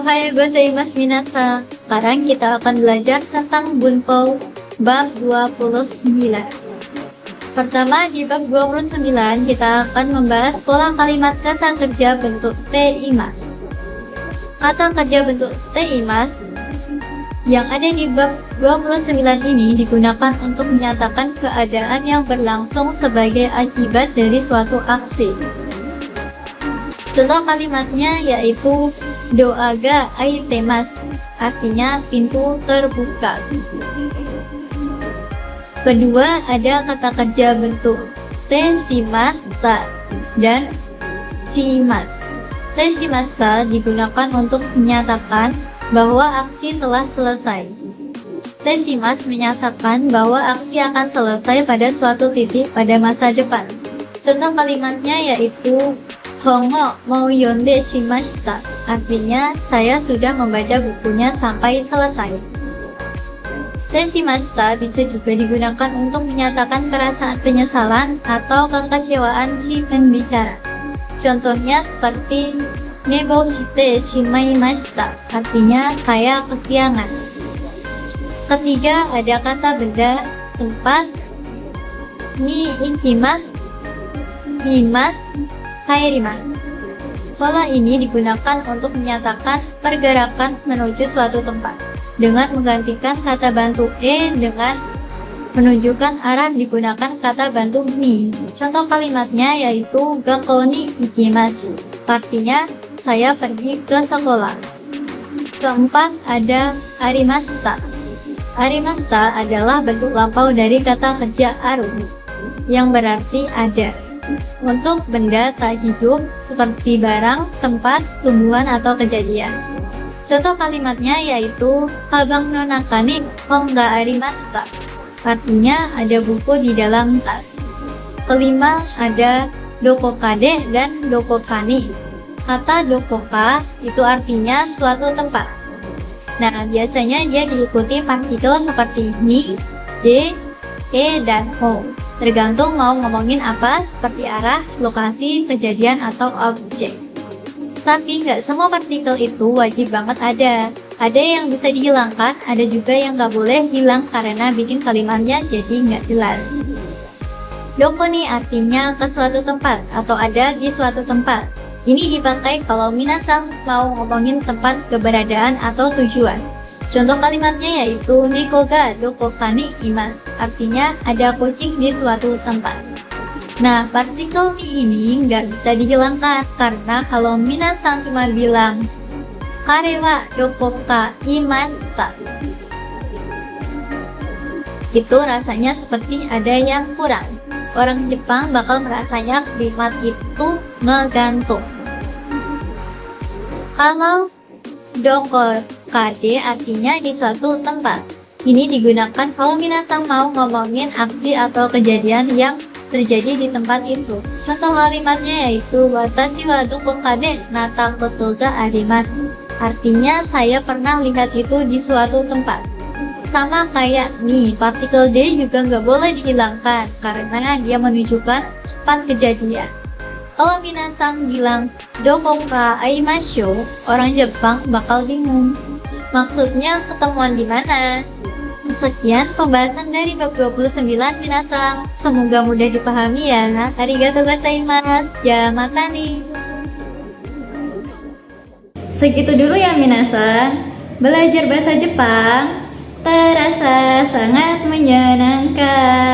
Ohayou gozaimasu minasan. Sekarang kita akan belajar tentang bunpou bab 29. Pertama, di bab 29 kita akan membahas pola kalimat kata kerja bentuk teimas. Kata kerja bentuk teimas yang ada di bab 29 ini digunakan untuk menyatakan keadaan yang berlangsung sebagai akibat dari suatu aksi. Contoh kalimatnya yaitu doa ga aitemas, artinya pintu terbuka. Kedua, ada kata kerja bentuk tenshimasa dan shimas. Tenshimasa digunakan untuk menyatakan bahwa aksi telah selesai. Tenshimas menyatakan bahwa aksi akan selesai pada suatu titik pada masa depan. Contoh kalimatnya yaitu Hongo mau yonde shimashita, artinya saya sudah membaca bukunya sampai selesai. Tenshimashita bisa juga digunakan untuk menyatakan perasaan penyesalan atau kekecewaan si pembicara. Contohnya seperti Nebo hite shimaimashita, artinya saya kesiangan. Ketiga, ada kata benda, tempat, ni ikimas, imas, kairimas. Pola ini digunakan untuk menyatakan pergerakan menuju suatu tempat. Dengan menggantikan kata bantu dengan menunjukkan arah digunakan kata bantu ni. Contoh kalimatnya yaitu gakkou ni ikimasu, artinya saya pergi ke sekolah. Keempat, ada arimashita. Arimashita adalah bentuk lampau dari kata kerja aru, yang berarti ada. Untuk benda tak hidup seperti barang, tempat, tumbuhan, atau kejadian. Contoh kalimatnya yaitu Habang no naka ni hon ga arimashita, artinya ada buku di dalam tas. Kelima, ada dokoka de dan dokoka ni. Kata dokoka itu artinya suatu tempat. Nah, biasanya dia diikuti partikel seperti ni, de, dan ho. Tergantung mau ngomongin apa, seperti arah, lokasi, kejadian, atau objek. Tapi nggak semua partikel itu wajib banget ada. Ada yang bisa dihilangkan, ada juga yang nggak boleh hilang karena bikin kalimatnya jadi nggak jelas. Doko ni artinya ke suatu tempat atau ada di suatu tempat. Ini dipakai kalau minasang mau ngomongin tempat keberadaan atau tujuan. Contoh kalimatnya yaitu Neko ga dokoka ni imas, artinya ada kucing di suatu tempat. Nah, partikel ni ini nggak bisa dihilangkan karena kalau minasang cuma bilang kare wa dokoka imashita, itu rasanya seperti ada yang kurang. Orang Jepang bakal merasanya kalimat itu ngegantung. Kalau dokokade artinya di suatu tempat. Ini digunakan kalau minasang mau ngomongin aksi atau kejadian yang terjadi di tempat itu. Contoh kalimatnya yaitu watashi wa dokokade nata koto ga arimasu, artinya saya pernah lihat itu di suatu tempat. Sama kayak nih, partikel D juga nggak boleh dihilangkan karena dia menunjukkan tempat kejadian. Kalau minasang bilang dokoka aimasho, orang Jepang bakal bingung. Maksudnya ketemuan di mana? Sekian pembahasan dari bab 29 minasang. Semoga mudah dipahami ya. Arigatou gozaimasu. Ya mata nih. Segitu dulu ya minasang. Belajar bahasa Jepang terasa sangat menyenangkan.